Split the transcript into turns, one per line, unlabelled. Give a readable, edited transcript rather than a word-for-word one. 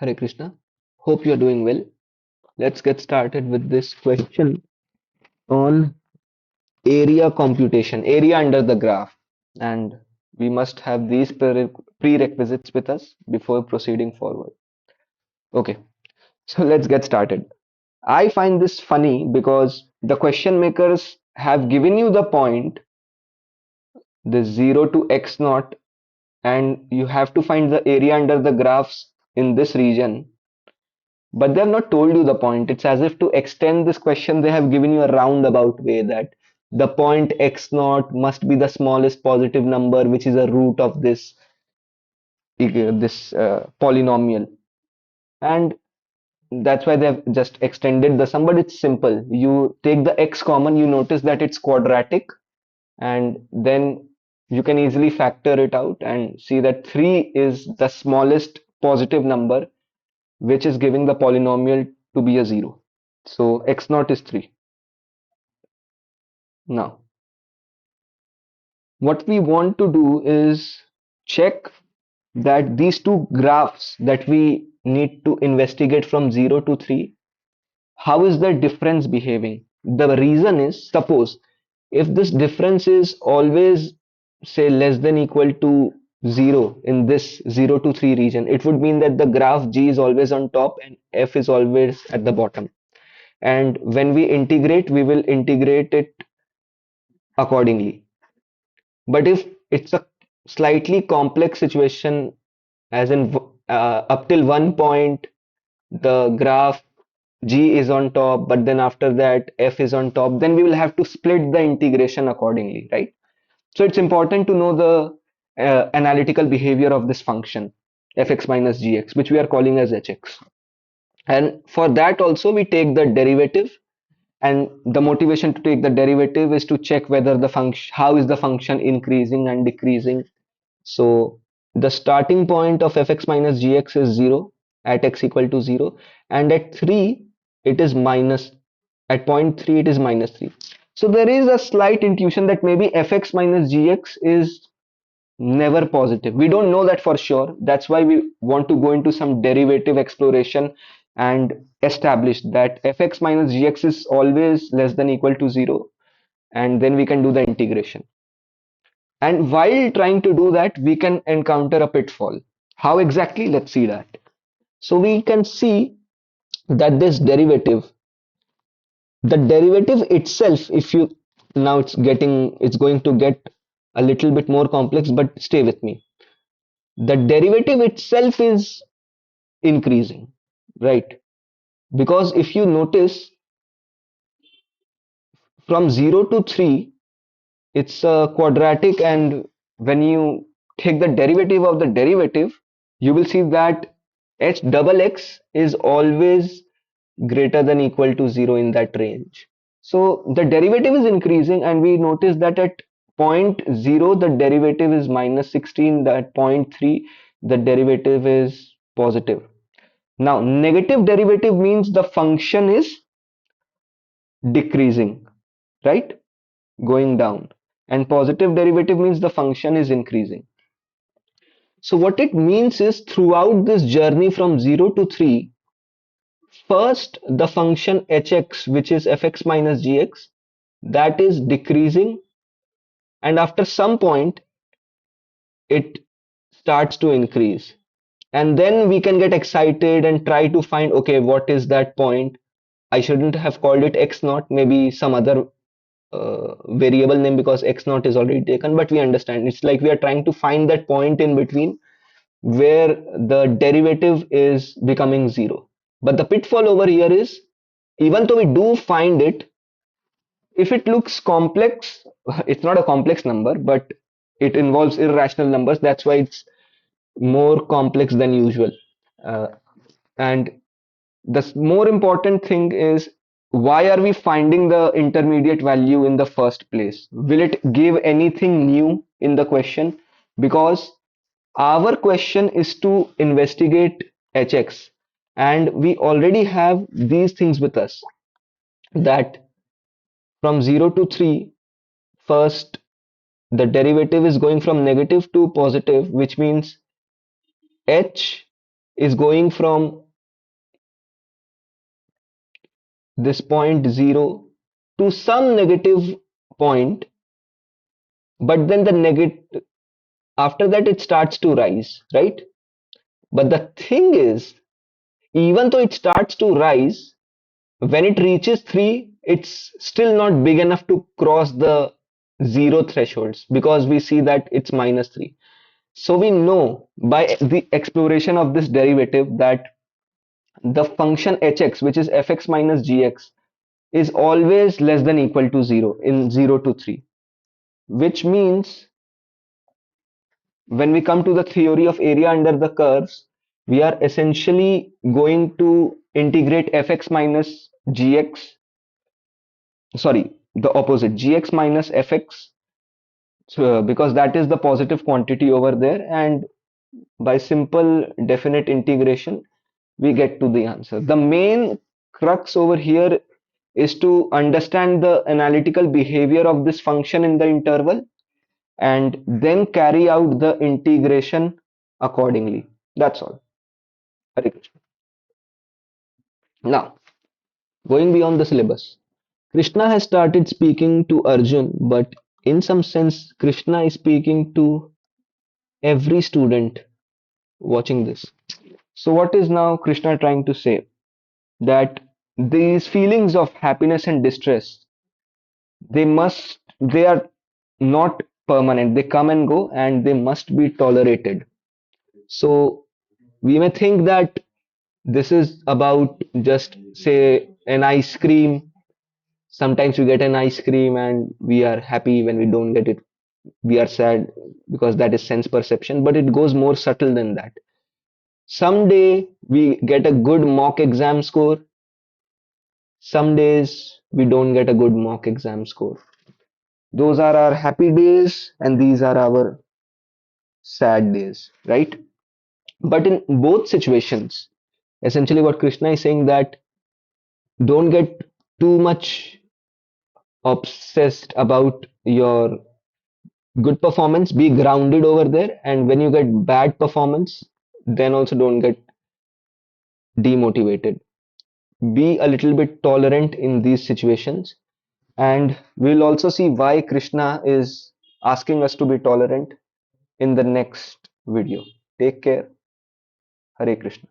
Hare Krishna. Hope you're doing well. Let's get started with this question on area computation, area under the graph. And we must have these prerequisites with us before proceeding forward. Okay, so let's get started. I find this funny because the question makers have given you the point, the 0 to x naught, and you have to find the area under the graphs in this region. But they have not told you the point. It's as if to extend this question, they have given you a roundabout way that the point x naught must be the smallest positive number, which is a root of this polynomial. And that's why they have just extended the sum, but it's simple. You take the x common, you notice that it's quadratic, and then you can easily factor it out and see that 3 is the smallest positive number which is giving the polynomial to be a 0. So x naught is 3. Now, what we want to do is check that these two graphs that we need to investigate from 0 to 3, how is the difference behaving? The reason is, suppose if this difference is always say less than equal to 0 in this 0 to 3 region, it would mean that the graph G is always on top and F is always at the bottom. And when we integrate, we will integrate it accordingly. But if it's a slightly complex situation, as in up till one point, the graph G is on top, but then after that F is on top, then we will have to split the integration accordingly, right? So it's important to know the analytical behavior of this function fx minus gx, which we are calling as hx. And for that also we take the derivative, and the motivation to take the derivative is to check whether the function, how is the function increasing and decreasing. So the starting point of fx minus gx is 0 at x equal to 0, and at 3 it is minus, at point 3 it is minus 3. So there is a slight intuition that maybe fx minus gx is never positive. We don't know that for sure. That's why we want to go into some derivative exploration and establish that fx minus gx is always less than equal to 0, and then we can do the integration. And while trying to do that, we can encounter a pitfall. How exactly? Let's see that. So we can see that this derivative, the derivative itself, if you, now it's going to get a little bit more complex, but stay with me. The derivative itself is increasing, right? Because if you notice from 0 to 3, it's a quadratic, and when you take the derivative of the derivative, you will see that h double x is always greater than equal to 0 in that range. So the derivative is increasing, and we notice that at point 0 the derivative is minus 16, that point 3 the derivative is positive. Now negative derivative means the function is decreasing, right? Going down. And positive derivative means the function is increasing. So what it means is throughout this journey from 0 to 3, first the function hx, which is fx minus gx, that is decreasing, and after some point it starts to increase. And then we can get excited and try to find, okay, what is that point? I shouldn't have called it x naught, maybe some other variable name, because x naught is already taken, but we understand it's like we are trying to find that point in between where the derivative is becoming 0. But the pitfall over here is, even though we do find it, if it looks complex, it's not a complex number, but it involves irrational numbers. That's why it's more complex than usual. Uh, and the more important thing is, why are we finding the intermediate value in the first place? Will it give anything new in the question? Because our question is to investigate hx, and we already have these things with us, that from 0 to 3, first the derivative is going from negative to positive, which means h is going from this point 0 to some negative point, but then the negative, after that it starts to rise, right? But the thing is, even though it starts to rise, when it reaches 3, it's still not big enough to cross the 0 thresholds, because we see that it's minus 3. So we know by the exploration of this derivative that the function hx, which is fx minus gx, is always less than equal to 0 in 0 to 3, which means when we come to the theory of area under the curves, we are essentially going to integrate fx minus gx, sorry, the opposite, gx minus fx, so, because that is the positive quantity over there, and by simple definite integration, we get to the answer. The main crux over here is to understand the analytical behavior of this function in the interval and then carry out the integration accordingly. That's all. Hare Krishna. Now, going beyond the syllabus, Krishna has started speaking to Arjun, but in some sense, Krishna is speaking to every student watching this. So, what is now Krishna trying to say? That these feelings of happiness and distress, they are not permanent. They come and go and they must be tolerated. So, we may think that this is about just say an ice cream. Sometimes we get an ice cream and we are happy. When we don't get it, we are sad, because that is sense perception, but it goes more subtle than that. Someday we get a good mock exam score, some days we don't get a good mock exam score. Those are our happy days and these are our sad days, right? But in both situations, essentially what Krishna is saying, that don't get too much obsessed about your good performance, be grounded over there, and when you get bad performance, then also don't get demotivated. Be a little bit tolerant in these situations, and we'll also see why Krishna is asking us to be tolerant in the next video. Take care. Hare Krishna.